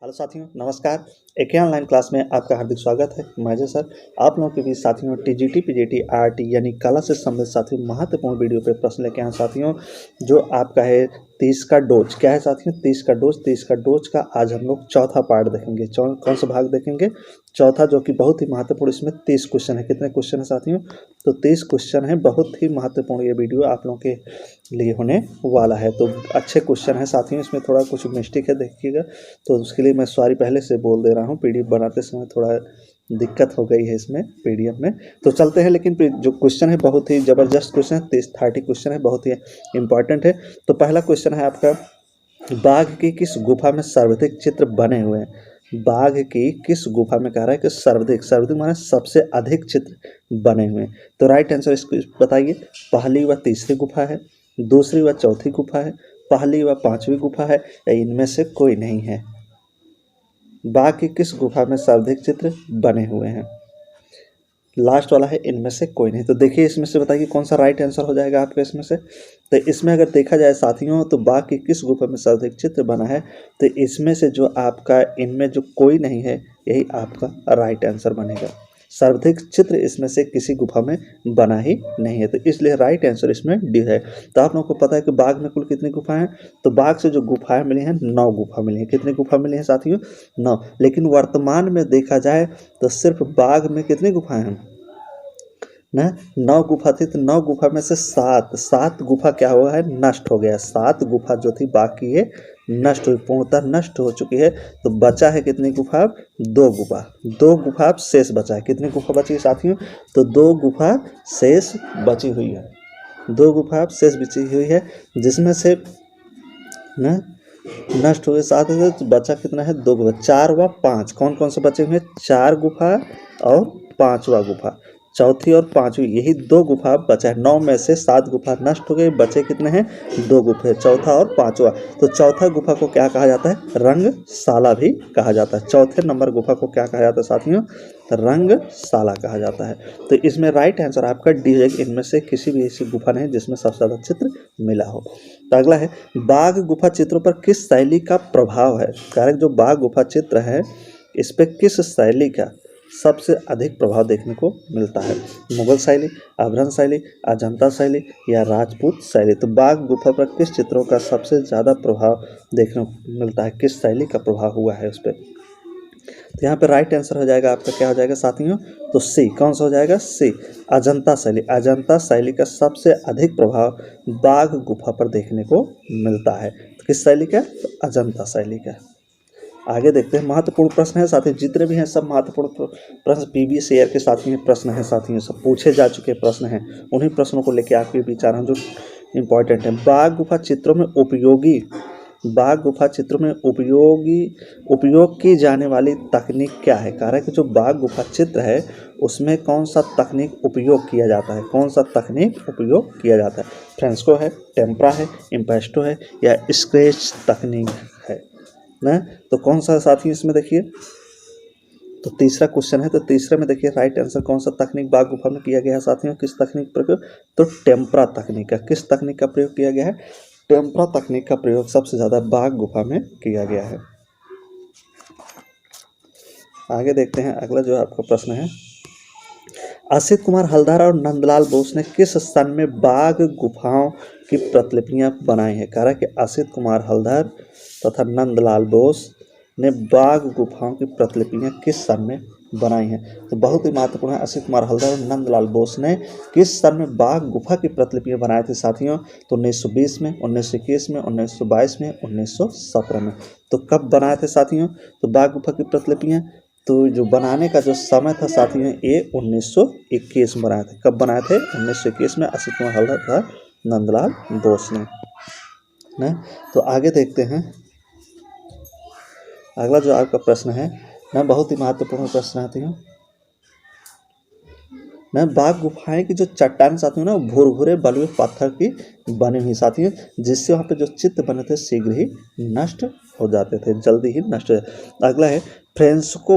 Hello साथियों, नमस्कार। एक ऑनलाइन क्लास में आपका हार्दिक स्वागत है। मैं अजय सर आप लोगों के बीच साथियों टीजीटी पीजीटी आरटी यानी कला से संबंधित साथियों महत्वपूर्ण वीडियो पे प्रश्न लेके आए साथियों। जो आपका है 30 का डोज क्या है साथियों, 30 का डोज का आज हम लोग चौथा पार्ट देखेंगे। कौन सा भाग देखेंगे? चौथा, जो कि बहुत ही महत्वपूर्ण। इसमें 30 क्वेश्चन है। कितने क्वेश्चन है साथियों? तो 30 क्वेश्चन है। बहुत ही महत्वपूर्ण ये वीडियो आप लोगों के लिए होने वाला है। तो अच्छे क्वेश्चन है साथियों। इसमें थोड़ा कुछ मिस्टेक है, देखिएगा। तो उसके लिए मैं सॉरी पहले से बोल दे रहा हूँ। पीडीएफ बनाते समय थोड़ा दिक्कत हो गई है इसमें पीडीएफ में। तो चलते हैं। लेकिन जो क्वेश्चन है बहुत ही ज़बरदस्त क्वेश्चन है। 30 क्वेश्चन है, बहुत ही इंपॉर्टेंट है। तो पहला क्वेश्चन है आपका, बाघ की किस गुफा में सर्वाधिक चित्र बने हुए हैं? बाघ की किस गुफा में कह रहा है कि सर्वाधिक माने सबसे अधिक चित्र बने हुए हैं। तो राइट आंसर इसको बताइए। पहली व तीसरी गुफा है, दूसरी व चौथी गुफा है, पहली व पांचवी गुफा है, या इनमें से कोई नहीं है? बाघ की किस गुफा में सर्वाधिक चित्र बने हुए हैं? लास्ट वाला है इनमें से कोई नहीं। तो देखिए इसमें से बताइए कौन सा राइट आंसर हो जाएगा आपका इसमें से। तो इसमें अगर देखा जाए साथियों, तो बाघ की किस गुफा में सर्वाधिक चित्र बना है, तो इसमें से जो आपका इनमें जो कोई नहीं है, यही आपका राइट आंसर बनेगा। सर्वाधिक चित्र इसमें से किसी गुफा में बना ही नहीं है, तो इसलिए राइट आंसर इसमें डी है। तो आप लोगों को पता है कि बाघ में कुल कितनी गुफाएं हैं? तो बाघ से जो गुफाएं मिली हैं, 9 गुफा मिली हैं। कितनी गुफा मिली हैं साथियों? 9। लेकिन वर्तमान में देखा जाए तो सिर्फ बाघ में कितनी गुफाएं हैं ना? 9 गुफा थी। तो 9 गुफा में से 7 गुफा क्या हुआ है? नष्ट हो गया। 7 गुफा जो थी बाकी ये नष्ट हुई, पूर्णतः नष्ट हो चुकी है। तो बचा है कितनी गुफा? 2 गुफा। 2 गुफा शेष बचा है। कितनी गुफा बची है साथियों? तो 2 गुफा शेष बची हुई है। 2 गुफा शेष बची हुई है, जिसमें से ना नष्ट हुए 7 है, तो बचा कितना है? 2 गुफा। 4 व 5 कौन कौन से बचे हुए? 4 गुफा और 5वां गुफा। चौथी और पांचवी, यही 2 गुफा बचा है। 9 में से 7 गुफा नष्ट हो गई, बचे कितने हैं? 2 गुफे, चौथा और पांचवा। तो चौथा गुफा को क्या कहा जाता है? रंगशाला भी कहा जाता है। चौथे नंबर गुफा को क्या कहा जाता है साथियों? रंगशाला कहा जाता है। तो इसमें राइट आंसर आपका डी है। इनमें से किसी भी ऐसी गुफा नहीं जिसमें सबसे ज्यादा चित्र मिला हो। तो अगला है, बाघ गुफा चित्रों पर किस शैली का प्रभाव है? कारण जो बाघ गुफा चित्र है, इस पे किस शैली का सबसे अधिक प्रभाव देखने को मिलता है? मुगल शैली, आभरण शैली, अजंता शैली, या राजपूत शैली? तो बाघ गुफा पर किस चित्रों का सबसे ज़्यादा प्रभाव देखने को मिलता है? किस शैली का प्रभाव हुआ है उस पर? तो यहाँ पे राइट आंसर हो जाएगा आपका, क्या हो जाएगा साथियों? तो सी। कौन सा हो जाएगा? सी, अजंता शैली। अजंता शैली का सबसे अधिक प्रभाव बाघ गुफा पर देखने को मिलता है। तो किस शैली का? तो अजंता शैली का। आगे देखते हैं। महत्वपूर्ण प्रश्न है साथियों, जितने भी हैं सब महत्वपूर्ण प्रश्न प्रीवियस ईयर के साथियों प्रश्न हैं साथियों, सब पूछे जा चुके प्रश्न हैं। उन्हीं प्रश्नों को लेकर आपके बीच आ रहा हूं जो इम्पोर्टेंट है। बाघ गुफा चित्रों में उपयोग की जाने वाली तकनीक क्या है? कह रहा है कि जो बाघ गुफा चित्र है उसमें कौन सा तकनीक उपयोग किया जाता है? कौन सा तकनीक उपयोग किया जाता है? फ्रेस्को है, टेम्परा है, इम्पेस्टो है, या स्केच तकनीक है ना? तो कौन सा साथी इसमें देखिए, तो तीसरा क्वेश्चन है। तो तीसरे में देखिए राइट आंसर कौन सा तकनीक बाघ गुफा में किया गया है साथियों? किस तकनीक प्रयोग? तो टेम्परा तकनीक का। किस तकनीक का प्रयोग किया गया है? टेम्परा तकनीक का प्रयोग सबसे ज्यादा बाघ गुफा में किया गया है। आगे देखते हैं। अगला जो आपका प्रश्न है, असित कुमार हल्दार और नंदलाल बोस ने किस सन में बाघ गुफाओं की प्रतिलिपियां बनाई है? कह रहा है कि असित कुमार हल्दार तथा नंदलाल बोस ने बाघ गुफाओं की प्रतिलिपियां किस सन में बनाई हैं? तो बहुत ही महत्वपूर्ण है। असित कुमार हल्दार और नंदलाल बोस ने किस सन में बाघ गुफा की प्रतिलिपियां बनाई थी साथियों? तो 1920 में, 1921 में, 1922 में, 1917 में। तो कब बनाए थे साथियों तो बाघ गुफा की प्रतिलिपियां? तो जो बनाने का जो समय था साथियों, ये 1921 में बनाए थे। कब बनाए थे? 1921 में असित कुमार हल्दार तथा नंदलाल बोस ने ना। तो आगे देखते हैं। अगला जो आपका प्रश्न है ना, बहुत ही महत्वपूर्ण प्रश्न आती है ना। बाघ गुफाएं की जो चट्टान साथियों ना, भूरभूरे बलुए पत्थर की बनी हुई साथियों, जिससे वहाँ पे जो चित्र बने थे शीघ्र ही नष्ट हो जाते थे, जल्दी ही नष्ट हो जाते। अगला है, फ्रेस्को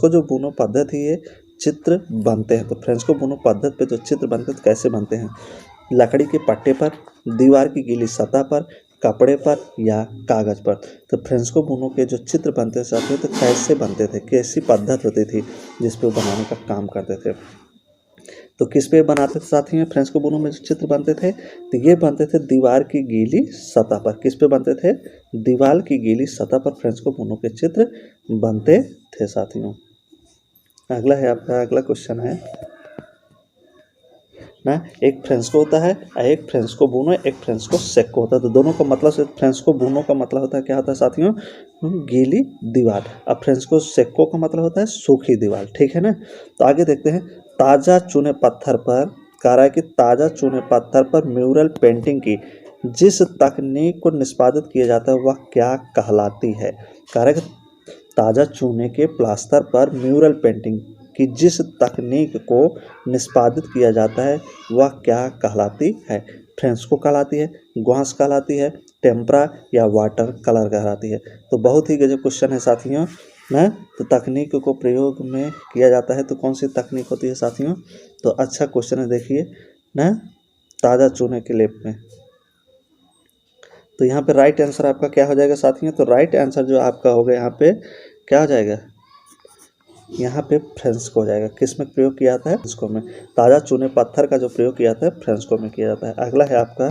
जो बुनो पद्धति ये चित्र बनते हैं। तो फ्रेस्को बुनो पद्धति पे जो चित्र बनते हैं तो कैसे बनते हैं? लकड़ी के पट्टे पर, दीवार की गीली सतह पर, कपड़े पर या कागज़ पर। तो फ्रेस्को बुनो के जो चित्र बनते थे तो कैसे बनते थे, कैसी पद्धत होती थी जिस पे वो बनाने का काम करते थे। तो किस पे बनाते थे साथियों फ्रेस्को बुनो में जो चित्र बनते थे, तो ये बनते थे दीवार की गीली सतह पर। किस पे बनते थे, दीवार की गीली सतह पर फ्रेस्को बुनो के चित्र बनते थे साथियों। अगला है आपका, अगला क्वेश्चन है ना, एक फ्रेस्को होता है और एक फ्रेस्को बुनो, एक फ्रेस्को सेक्को होता है। तो दोनों का मतलब से फ्रेस्को बुनो का मतलब होता है क्या होता है साथियों, गीली दीवार, और फ्रेस्को सेक्को का मतलब होता है सूखी दीवार, ठीक है ना। तो आगे देखते हैं, ताज़ा चुने पत्थर पर, कह रहा है कि ताज़ा चुने पत्थर पर म्यूरल पेंटिंग की जिस तकनीक को निष्पादित किया जाता है वह क्या कहलाती है। कह रहा है कि ताज़ा चूने के प्लास्टर पर म्यूरल पेंटिंग की जिस तकनीक को निष्पादित किया जाता है वह क्या कहलाती है। फ्रेस्को कहलाती है, ग्वास कहलाती है, टेम्परा या वाटर कलर कहलाती है। तो बहुत ही गजब क्वेश्चन है साथियों ना। तो तकनीक को प्रयोग में किया जाता है तो कौन सी तकनीक होती है साथियों। तो अच्छा क्वेश्चन है, देखिए ना, ताज़ा चूने के लेप में। तो यहाँ पे राइट आंसर आपका क्या हो जाएगा साथियों, तो राइट आंसर जो आपका होगा यहाँ पे क्या हो जाएगा, यहाँ पे फ्रेस्को हो जाएगा। किस में प्रयोग किया जाता है, फ्रेस्को में। ताज़ा चुने पत्थर का जो प्रयोग किया जाता है फ्रेस्को में किया जाता है। अगला है आपका,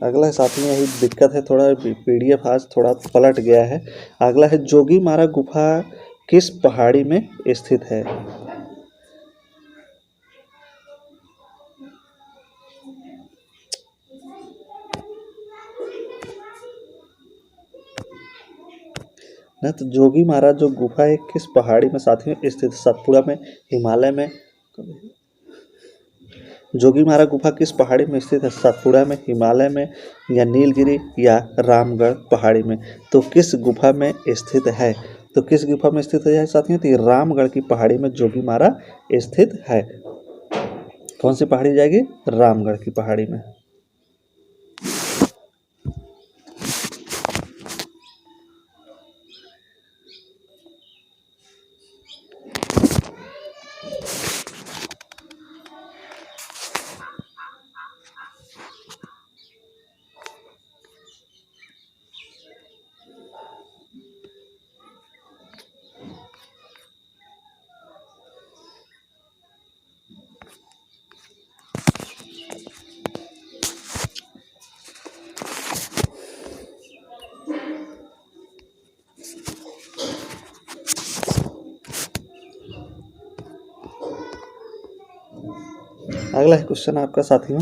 अगला है साथियों, यही दिक्कत है, थोड़ा पीडीएफ आज थोड़ा पलट गया है। अगला है, जोगीमारा गुफा किस पहाड़ी में स्थित है। ना, तो जोगीमारा जो गुफा है किस पहाड़ी में साथियों स्थित, सतपुड़ा में, हिमालय में। जोगीमारा गुफा किस पहाड़ी में स्थित है, सतपुड़ा में, हिमालय में या नीलगिरी या रामगढ़ पहाड़ी में। तो किस गुफा में स्थित है, तो किस गुफा में स्थित है साथियों, तो ये रामगढ़ की पहाड़ी में जोगीमारा स्थित है। कौन सी पहाड़ी जाएगी, रामगढ़ की पहाड़ी में। अगला है क्वेश्चन आपका साथियों,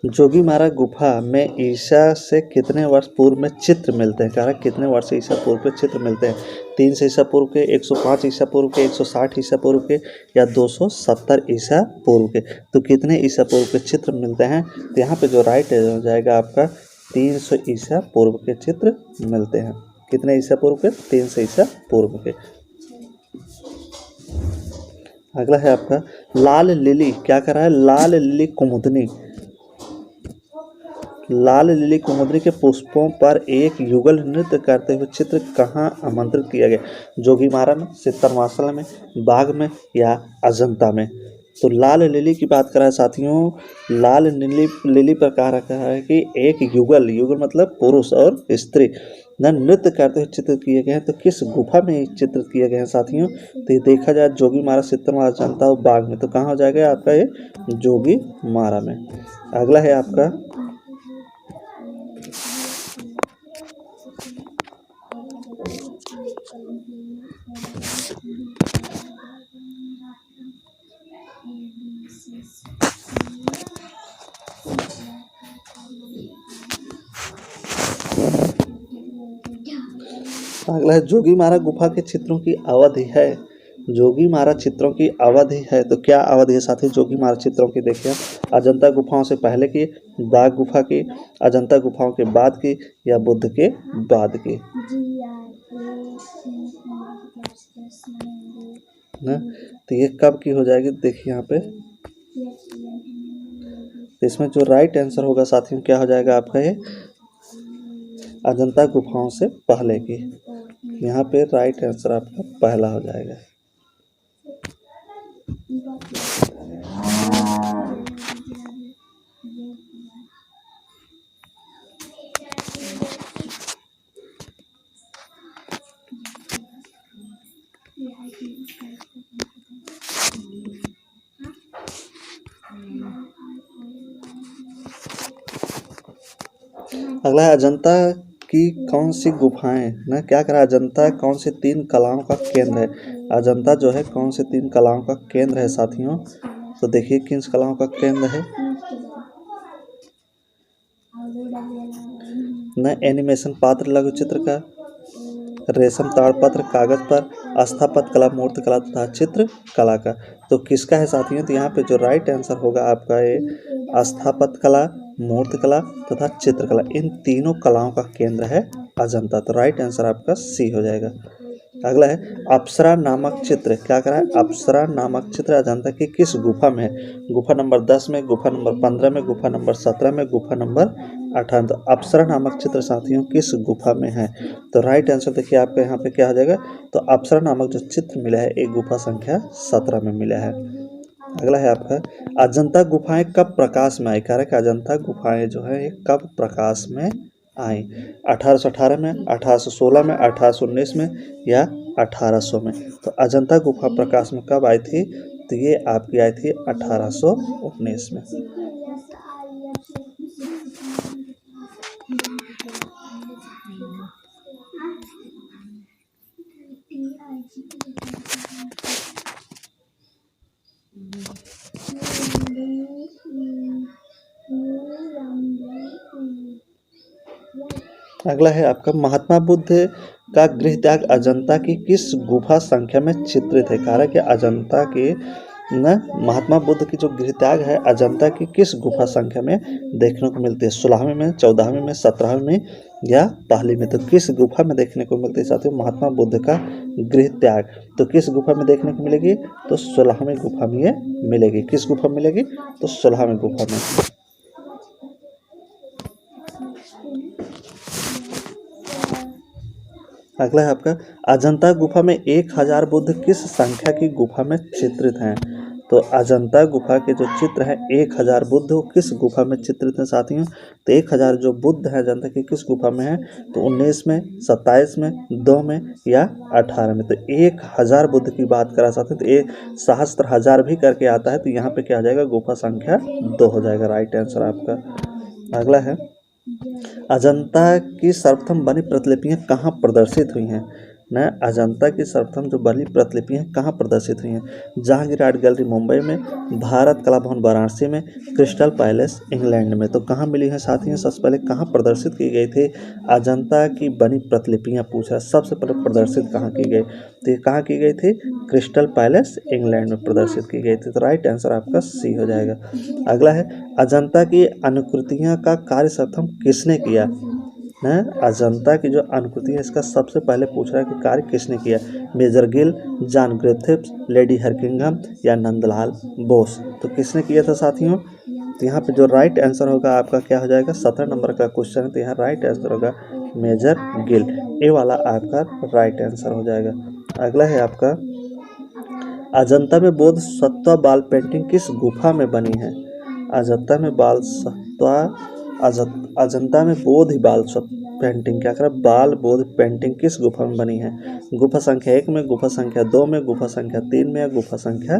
जोगीमारा गुफा में ईसा से कितने वर्ष पूर्व में चित्र मिलते हैं। कह रहा है कितने वर्ष ईसा पूर्व के चित्र मिलते हैं, 300 ईसा पूर्व के, 105 ईसा पूर्व के, 160 ईसा पूर्व के या 270 ईसा पूर्व के। तो कितने ईसा पूर्व के चित्र मिलते हैं, तो यहाँ पे जो राइट हो जाएगा आपका 300 ईसा पूर्व के चित्र मिलते हैं। कितने ईसा पूर्व के, 300 ईसा पूर्व के। अगला है आपका, लाल लिली क्या कर रहा है, लाल लिली कुमुदनी, लाल लिली कुमुदनी के पुष्पों पर एक युगल नृत्य करते हुए चित्र कहाँ आमंत्रित किया गया, जोगीमारा में, सित्तरमासल में, बाग में या अजंता में। तो लाल लिली की बात करा है साथियों, लाल लिली पर कहा रखा है कि एक युगल, युगल मतलब पुरुष और स्त्री न नृत्य करते हुए चित्र किए गए हैं। तो किस गुफा में चित्र किए गए हैं साथियों, तो ये देखा जाए जोगीमारा, सित्तरमाला, अजंता और बाग में। तो कहाँ हो जाएगा आपका ये, जोगीमारा में। अगला है आपका, अगला है, जोगीमारा गुफा के चित्रों की अवधि है, जोगीमारा चित्रों की अवधि है। तो क्या अवधि है साथी जोगीमारा चित्रों की, देखिए अजंता गुफाओं से पहले की, बाघ गुफा की, अजंता गुफाओं के बाद की या बुद्ध के बाद की ना। तो ये कब की हो जाएगी, देखिए यहाँ पे, तो इसमें जो राइट आंसर होगा साथियों क्या हो जाएगा आपका, ये अजंता गुफाओं से पहले की। यहाँ पे राइट आंसर आपका पहला हो जाएगा। अगला है अजंता की कौन सी गुफाएं ना क्या कह रहा है, अजंता कौन सी 3 कलाओं का केंद्र है। अजंता जो है कौन से 3 कलाओं का केंद्र है साथियों। तो देखिए किन कलाओं का केंद्र है न, एनिमेशन पात्र लघु चित्र का, रेशम ताड़पत्र कागज पर, स्थापत्य कला मूर्ति कला तथा चित्र कला का। तो किसका है साथियों, तो यहाँ पे जो राइट आंसर होगा आपका ये स्थापत्य कला, मूर्ति कला तथा चित्रकला, इन तीनों कलाओं का केंद्र है अजंता। तो राइट आंसर आपका सी हो जाएगा। अगला है अप्सरा नामक चित्र, क्या करा है, अप्सरा नामक चित्र अजंता की किस गुफा में है। गुफा नंबर 10 में, गुफा नंबर 15 में, गुफा नंबर 17 में, गुफा नंबर 18। तो अप्सरा नामक चित्र साथियों किस गुफा में है। तो राइट आंसर देखिए आपका यहाँ पे क्या हो जाएगा, तो अप्सरा नामक जो चित्र मिला है एक गुफा संख्या 17 में मिला है। अगला है आपका अजंता गुफाएं कब प्रकाश में आई, कह रहा है कि अजंता गुफाएं जो है ये कब प्रकाश में आई। 1818 में, 1816 में, 1819 में या 1800 में। तो अजंता गुफा प्रकाश में कब आई थी, तो ये आपकी आई थी 1819 में। अगला है आपका महात्मा बुद्ध का गृह त्याग अजंता की किस गुफा संख्या में चित्रित है। कह रहा है कि अजंता के न महात्मा बुद्ध की जो गृह त्याग है अजंता की किस गुफा संख्या में देखने को मिलती है, 16वीं में, 14वीं में, 17वीं में या पहली में। तो किस गुफा में देखने को मिलती है साथियों महात्मा बुद्ध का गृह त्याग, तो किस गुफा में देखने को मिलेगी, तो 16वीं गुफा में ये मिलेगी। किस गुफा में मिलेगी, तो 16वीं गुफा में। अगला है आपका अजंता गुफा में 1000 बुद्ध किस संख्या की गुफा में चित्रित हैं। तो अजंता गुफा के जो चित्र है 1000 बुद्ध वो किस गुफा में चित्रित हैं साथियों। तो 1000 जो बुद्ध है अजंता की किस गुफा में है, तो 19 में, 27 में, 2 में या 18 में। तो 1000 बुद्ध की बात करा साथियों, तो एक सहस्त्र हजार भी करके आता है, तो यहाँ पे क्या आ जाएगा, गुफा संख्या 2 हो जाएगा राइट आंसर आपका। अगला है अजंता की सर्वप्रथम बनी प्रतिलिपियां कहाँ प्रदर्शित हुई हैं न, अजंता की सर्वप्रथम जो बनी प्रतिलिपियां कहाँ प्रदर्शित हुई हैं। जहांगीर आर्ट गैलरी मुंबई में, भारत कला भवन वाराणसी में, क्रिस्टल पैलेस इंग्लैंड में। तो कहाँ मिली हैं साथियों, सबसे पहले कहाँ प्रदर्शित की गई थी अजंता की बनी प्रतिलिपियां, पूछ रहा है सबसे पहले प्रदर्शित कहाँ की गई, तो ये कहाँ की गई थी, क्रिस्टल पैलेस इंग्लैंड में प्रदर्शित की गई थी। तो राइट आंसर आपका सी हो जाएगा। अगला है अजंता की अनुकृतियां का कार्य सर्वप्रथम किसने किया है। अजंता की जो अनुकृति है इसका सबसे पहले पूछ रहा है कि कार्य किसने किया, major Gill, John Griffiths, lady हरकिंघम या नंदलाल बोस। तो किसने किया था साथियों, तो यहाँ पे जो राइट आंसर होगा आपका क्या हो जाएगा, 17 नंबर का क्वेश्चन है, तो यहाँ राइट आंसर होगा मेजर गिल, ए वाला आपका राइट आंसर हो जाएगा। अगला है आपका अजंता में बौद्ध सत्वा बाल पेंटिंग किस गुफा में बनी है। अजंता में बाल सत्वा अजंता में बोध बाल पेंटिंग, क्या करा, बाल बोध पेंटिंग किस गुफा में बनी है। गुफा संख्या 1 में, गुफा संख्या 2 में, गुफा संख्या 3 में या गुफा संख्या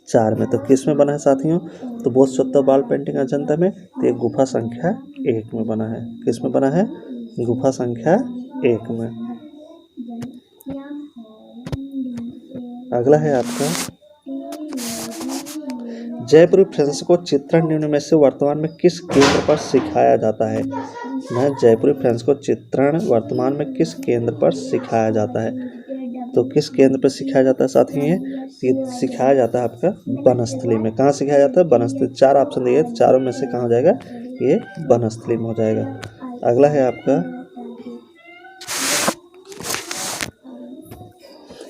4 में। तो किस में बना है साथियों, तो बोध सत्वा बाल पेंटिंग अजंता में, तो ये गुफा संख्या 1 में बना है। किस में बना है, गुफा संख्या 1 में। अगला है आपका जयपुरी फ्रेंच को चित्रण निम्न में से वर्तमान में किस केंद्र पर सिखाया जाता है। जयपुरी फ्रेंच को चित्रण वर्तमान में किस केंद्र पर सिखाया जाता है, तो किस केंद्र पर सिखाया जाता है साथियों, ये सिखाया जाता है आपका वनस्थली में। कहाँ सिखाया जाता है, वनस्थली। 4 ऑप्शन दिए, चारों में से कहाँ हो जाएगा, ये वनस्थली में हो जाएगा। अगला है आपका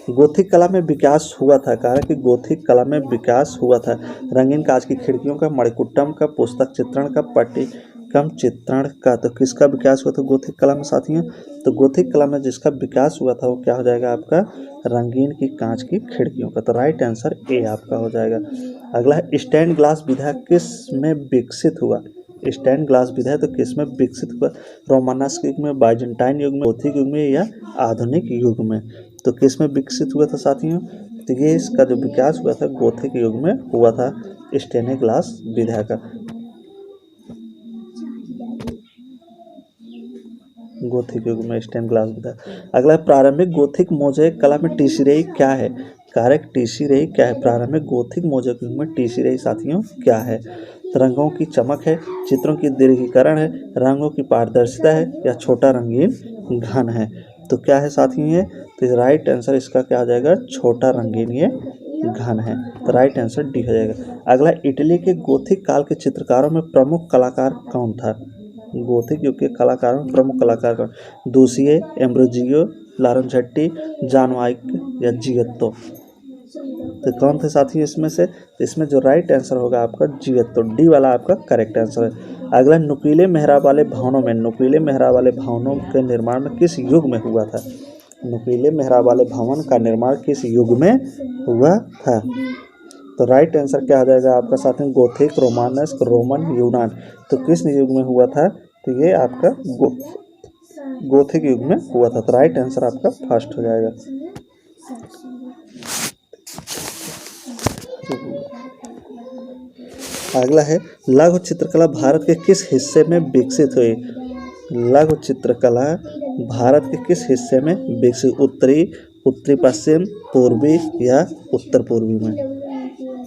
गोथिक कला में विकास हुआ था, कहा कि गोथिक कला में विकास हुआ था। रंगीन कांच की खिड़कियों का, मणिकुट्टम का, पुस्तक चित्रण का, पट्टी निकम चित्रण का, तो किसका विकास हुआ था गोथिक कला में साथियों? तो गोथिक कला में जिसका विकास हुआ था वो क्या हो जाएगा आपका? रंगीन की कांच की खिड़कियों का। तो राइट आंसर ए आपका हो जाएगा। अगला है स्टेन ग्लास विधा किस में विकसित हुआ? स्टेन ग्लास विधा तो किस में विकसित हुआ? रोमानस्क युग में, बाइजेंटाइन युग में, गोथिक युग में या आधुनिक युग में? तो किस में विकसित हुआ था साथियों? तो ये इसका जो विकास हुआ था गोथिक युग में हुआ था, स्टेन ग्लास विधा का। गोथिक युग में स्टेन ग्लास विधा। अगला प्रारंभिक गोथिक मोज़ेक कला में टीसीरेई क्या है? कारक टीसीरेई क्या है? प्रारंभिक गोथिक मोज़ेक युग में टीसीरेई साथियों क्या है? रंगों की चमक है, चित्रों की दीर्घीकरण है, रंगों की पारदर्शिता है या छोटा रंगीन घन है? तो क्या है साथियों ये? तो राइट आंसर इसका क्या हो जाएगा? छोटा रंगीन ये घन है। तो राइट आंसर डी हो जाएगा। अगला इटली के गोथिक काल के चित्रकारों में प्रमुख कलाकार कौन था? गोथिक युग के कलाकारों में प्रमुख कलाकार कौन? दूसिए, एम्ब्रोजियो, लारोनचेट्टी, जानवाइक या जियत्तो? तो कौन थे साथियों इसमें से? इसमें जो राइट आंसर होगा आपका जियत्तो, डी वाला आपका करेक्ट आंसर है। अगला नुकीले मेहराब वाले भवनों में, नुकीले मेहराब वाले भवनों के निर्माण में किस युग में हुआ था? नुकीले मेहराब वाले भवन का निर्माण किस युग में हुआ था? तो राइट आंसर क्या हो जाएगा आपका साथियों? गोथिक, रोमानस्क, रोमन, यूनान। तो किस युग में हुआ था? तो ये आपका गोथिक युग में हुआ था। तो राइट आंसर आपका फर्स्ट हो जाएगा। अगला है लघु चित्रकला भारत के किस हिस्से में विकसित हुई? लघु चित्रकला भारत के किस हिस्से में विकसित? उत्तरी, उत्तरी पश्चिम, पूर्वी या उत्तर पूर्वी में?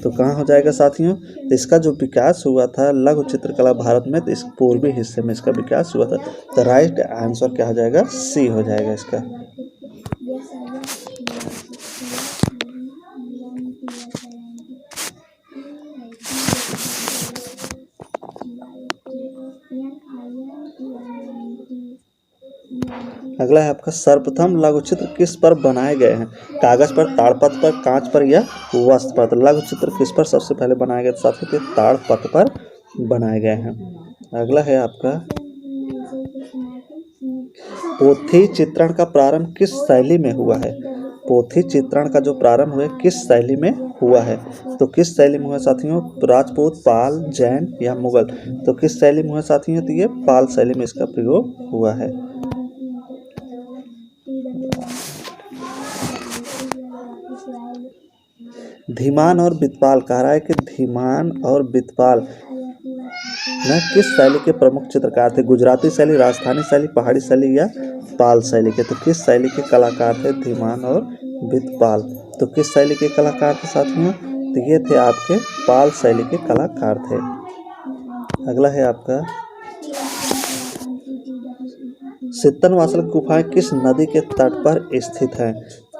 तो कहाँ हो जाएगा साथियों? तो इसका जो विकास हुआ था लघु चित्रकला भारत में, तो इस पूर्वी हिस्से में इसका विकास हुआ था। तो राइट आंसर क्या हो जाएगा? सी हो जाएगा इसका। अगला है आपका सर्वप्रथम लघु चित्र किस पर बनाए गए हैं? कागज पर, ताड़पत्र पर, कांच पर या वस्त्र पर? तो लघु चित्र किस पर सबसे पहले बनाए गए? साथियों ताड़पत्र पर बनाए गए हैं। अगला है आपका पोथी चित्रण का प्रारंभ किस शैली में हुआ है? पोथी चित्रण का जो प्रारंभ हुआ किस शैली में हुआ है? तो किस शैली में हुआ साथियों? राजपूत, पाल, जैन या मुगल? तो किस शैली में हुआ साथियों? तो ये पाल शैली में इसका प्रयोग हुआ है। धीमान और बितपाल कह रहा है कि धीमान और बितपाल न किस शैली के प्रमुख चित्रकार थे? गुजराती शैली, राजस्थानी शैली, पहाड़ी शैली या पाल शैली के? तो किस शैली के कलाकार थे धीमान और बितपाल? तो किस शैली के कलाकार थे साथियों? तो ये थे आपके पाल शैली के कलाकार थे। अगला है आपका सित्तनवासल गुफाएं किस नदी के तट पर स्थित हैं?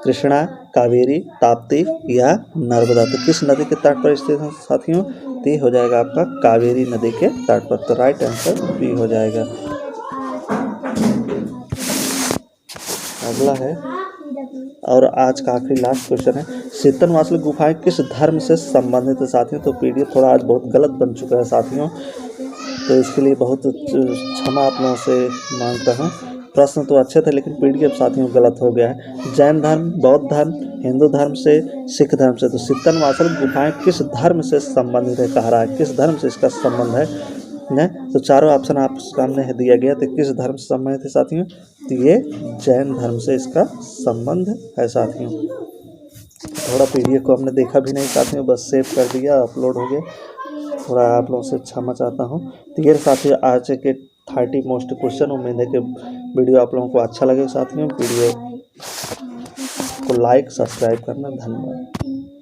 कृष्णा, कावेरी, ताप्ती या नर्मदा? तो किस नदी के तट पर स्थित है साथियों? तो हो जाएगा आपका कावेरी नदी के तट पर। तो राइट आंसर बी हो जाएगा। अगला है और आज का आखिरी लास्ट क्वेश्चन है, सित्तनवासल गुफाएं किस धर्म से संबंधित है साथियों? तो पीडीएफ थोड़ा आज बहुत गलत बन चुका है साथियों, तो इसके लिए बहुत क्षमा आप लोगों से मांगता हूँ। प्रश्न तो अच्छे थे लेकिन पीडीएफ साथियों गलत हो गया है। जैन धर्म, बौद्ध धर्म, हिंदू धर्म से, सिख धर्म से? तो सित्तनवासल गुफाएं किस धर्म से संबंधित है कह रहा है, किस धर्म से इसका संबंध है न? तो चारों ऑप्शन आप सामने दिया गया। तो किस धर्म से संबंधित है साथियों? तो ये जैन धर्म से इसका संबंध है साथियों। थोड़ा पीडीएफ को हमने देखा भी नहीं साथियों, बस सेव कर दिया, अपलोड हो गया। थोड़ा आप लोगों से क्षमा चाहता हूँ। तो ये साथियों आज के 30 मोस्ट क्वेश्चन। उम्मीद है कि वीडियो आप लोगों को अच्छा लगे साथियों। वीडियो को लाइक, सब्सक्राइब करना। धन्यवाद।